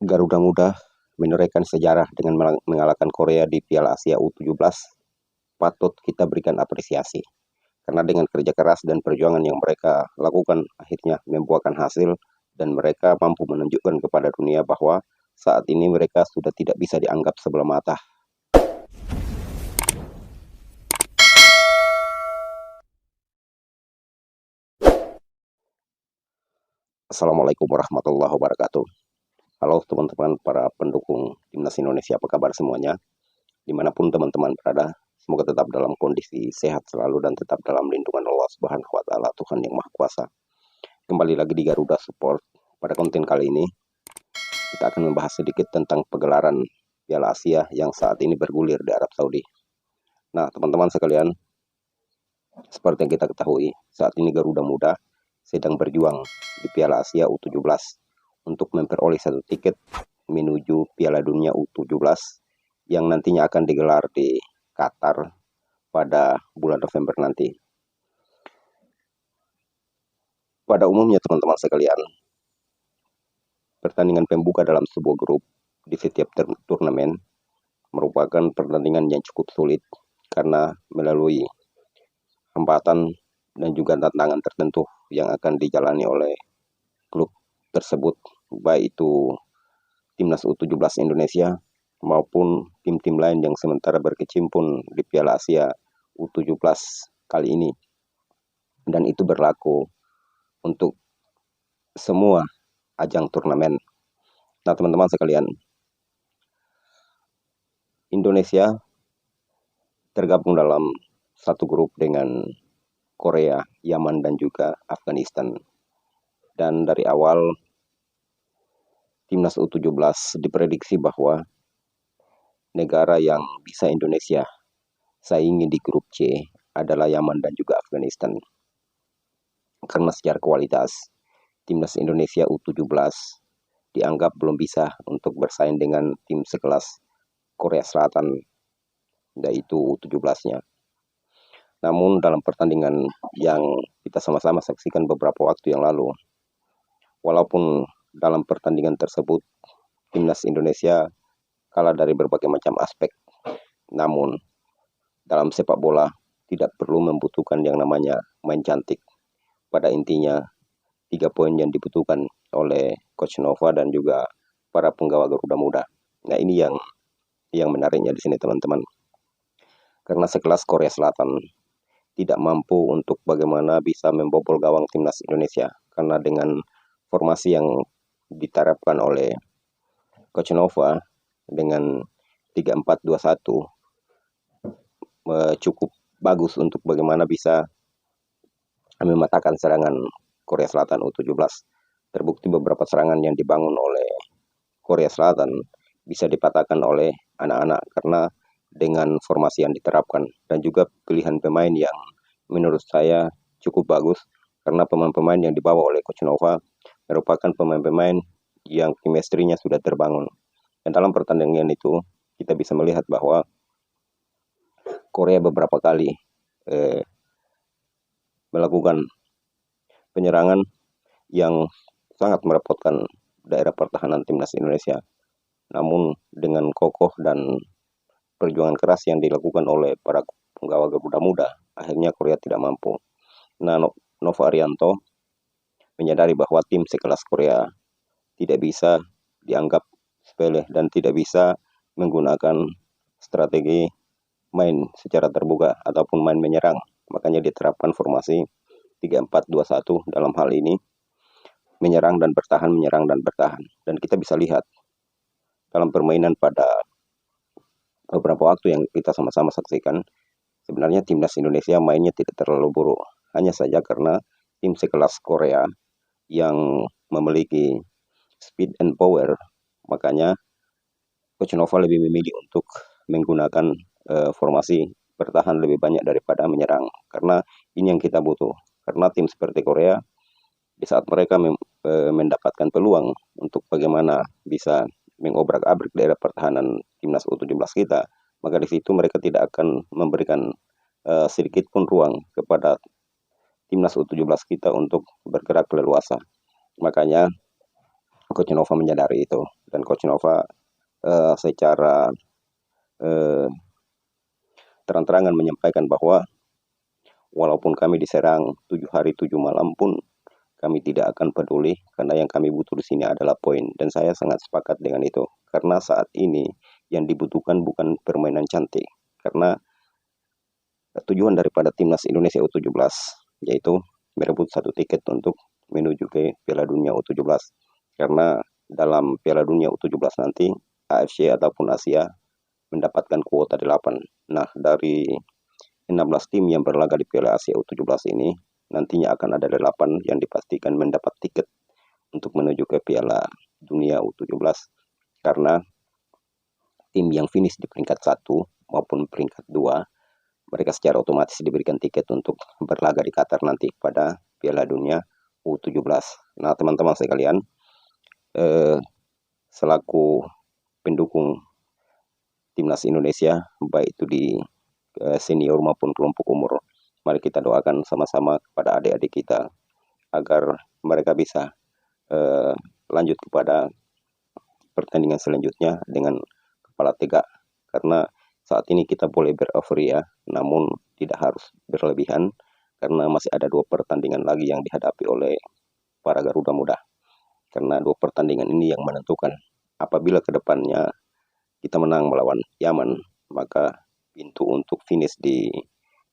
Garuda Muda menorehkan sejarah dengan mengalahkan Korea di Piala Asia U17, patut kita berikan apresiasi. Karena dengan kerja keras dan perjuangan yang mereka lakukan akhirnya membuahkan hasil dan mereka mampu menunjukkan kepada dunia bahwa saat ini mereka sudah tidak bisa dianggap sebelah mata. Assalamualaikum warahmatullahi wabarakatuh. Halo teman-teman para pendukung Timnas Indonesia, apa kabar semuanya? Dimanapun teman-teman berada, semoga tetap dalam kondisi sehat selalu dan tetap dalam lindungan Allah Subhanahu wa Ta'ala, Tuhan yang Maha Kuasa. Kembali lagi di Garuda Support. Pada konten kali ini kita akan membahas sedikit tentang pegelaran Piala Asia yang saat ini bergulir di Arab Saudi. Nah, teman-teman sekalian, seperti yang kita ketahui, saat ini Garuda Muda sedang berjuang di Piala Asia U17 untuk memperoleh satu tiket menuju Piala Dunia U17 yang nantinya akan digelar di Qatar pada bulan November nanti. Pada umumnya teman-teman sekalian, pertandingan pembuka dalam sebuah grup di setiap turnamen merupakan pertandingan yang cukup sulit karena melalui hambatan dan juga tantangan tertentu yang akan dijalani oleh klub tersebut, baik itu Timnas U17 Indonesia maupun tim-tim lain yang sementara berkecimpung di Piala Asia U17 kali ini. Dan itu berlaku untuk semua ajang turnamen. Nah, teman-teman sekalian, Indonesia tergabung dalam satu grup dengan Korea, Yaman, dan juga Afghanistan. Dan dari awal Timnas U17 diprediksi bahwa negara yang bisa Indonesia saingi di grup C adalah Yaman dan juga Afghanistan. Karena secara kualitas Timnas Indonesia U17 dianggap belum bisa untuk bersaing dengan tim sekelas Korea Selatan, yaitu U17-nya. Namun dalam pertandingan yang kita sama-sama saksikan beberapa waktu yang lalu, walaupun dalam pertandingan tersebut Timnas Indonesia kalah dari berbagai macam aspek, namun dalam sepak bola tidak perlu membutuhkan yang namanya main cantik. Pada intinya 3 poin yang dibutuhkan oleh Coach Nova dan juga para penggawa Garuda Muda. Nah, ini yang menariknya di sini teman-teman. Karena sekelas Korea Selatan tidak mampu untuk bagaimana bisa membobol gawang Timnas Indonesia, karena dengan formasi yang diterapkan oleh Coach Nova dengan 3-4-2-1 cukup bagus untuk bagaimana bisa mematahkan serangan Korea Selatan U17. Terbukti beberapa serangan yang dibangun oleh Korea Selatan bisa dipatahkan oleh anak-anak karena dengan formasi yang diterapkan dan juga pilihan pemain yang menurut saya cukup bagus, karena pemain-pemain yang dibawa oleh Coach Nova merupakan pemain-pemain yang chemistry-nya sudah terbangun. Dan dalam pertandingan itu kita bisa melihat bahwa Korea beberapa kali melakukan penyerangan yang sangat merepotkan daerah pertahanan Timnas Indonesia. Namun dengan kokoh dan perjuangan keras yang dilakukan oleh para penggawa Garuda Muda, akhirnya Korea tidak mampu. Nah, Nova Arianto menyadari bahwa tim sekelas Korea tidak bisa dianggap sepele dan tidak bisa menggunakan strategi main secara terbuka ataupun main menyerang. Makanya diterapkan formasi 3-4-2-1 dalam hal ini, menyerang dan bertahan, menyerang dan bertahan. Dan kita bisa lihat dalam permainan pada beberapa waktu yang kita sama-sama saksikan, sebenarnya Timnas Indonesia mainnya tidak terlalu buruk. Hanya saja karena tim sekelas Korea yang memiliki speed and power, makanya Coach Nova lebih memilih untuk menggunakan formasi bertahan lebih banyak daripada menyerang. Karena ini yang kita butuh. Karena tim seperti Korea, di saat mereka mendapatkan peluang untuk bagaimana bisa mengobrak-abrik daerah pertahanan Timnas U17 kita, maka di situ mereka tidak akan memberikan sedikit pun ruang kepada Timnas U17 kita untuk bergerak leluasa. Makanya Coach Nova menyadari itu dan Coach Nova secara terang-terangan menyampaikan bahwa walaupun kami diserang 7 hari 7 malam pun kami tidak akan peduli, karena yang kami butuh di sini adalah poin. Dan saya sangat sepakat dengan itu, karena saat ini yang dibutuhkan bukan permainan cantik, karena tujuan daripada timnas Indonesia U17 yaitu merebut satu tiket untuk menuju ke Piala Dunia U17. Karena dalam Piala Dunia U17 nanti AFC ataupun Asia mendapatkan kuota 8. Nah, dari 16 tim yang berlaga di Piala Asia U17 ini, nantinya akan ada 8 yang dipastikan mendapat tiket untuk menuju ke Piala Dunia U17. Karena tim yang finish di peringkat 1 maupun peringkat 2, mereka secara otomatis diberikan tiket untuk berlaga di Qatar nanti pada Piala Dunia U17. Nah, teman-teman sekalian, selaku pendukung timnas Indonesia, baik itu di senior maupun kelompok umur, mari kita doakan sama-sama kepada adik-adik kita agar mereka bisa lanjut kepada pertandingan selanjutnya dengan kepala tegak. Karena saat ini kita boleh bereufori namun tidak harus berlebihan, karena masih ada 2 pertandingan lagi yang dihadapi oleh para Garuda Muda. Karena 2 pertandingan ini yang menentukan. Apabila kedepannya kita menang melawan Yaman, maka pintu untuk finish di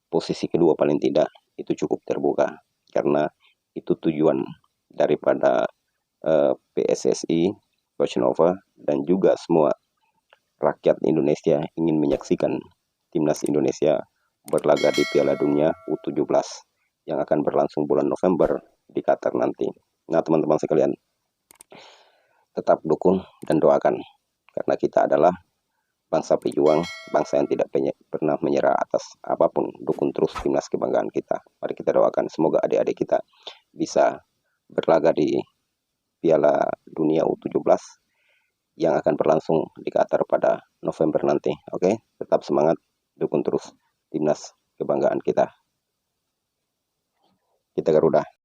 posisi kedua paling tidak itu cukup terbuka, karena itu tujuan daripada PSSI, Coach Nova, dan juga semua rakyat Indonesia ingin menyaksikan timnas Indonesia berlaga di Piala Dunia U17 yang akan berlangsung bulan November di Qatar nanti. Nah, teman-teman sekalian, tetap dukung dan doakan, karena kita adalah bangsa pejuang, bangsa yang tidak pernah menyerah atas apapun. Dukung terus timnas kebanggaan kita. Mari kita doakan semoga adik-adik kita bisa berlaga di Piala Dunia U17 yang akan berlangsung di Qatar pada November nanti. Oke, tetap semangat, dukung terus timnas kebanggaan kita. Kita Garuda.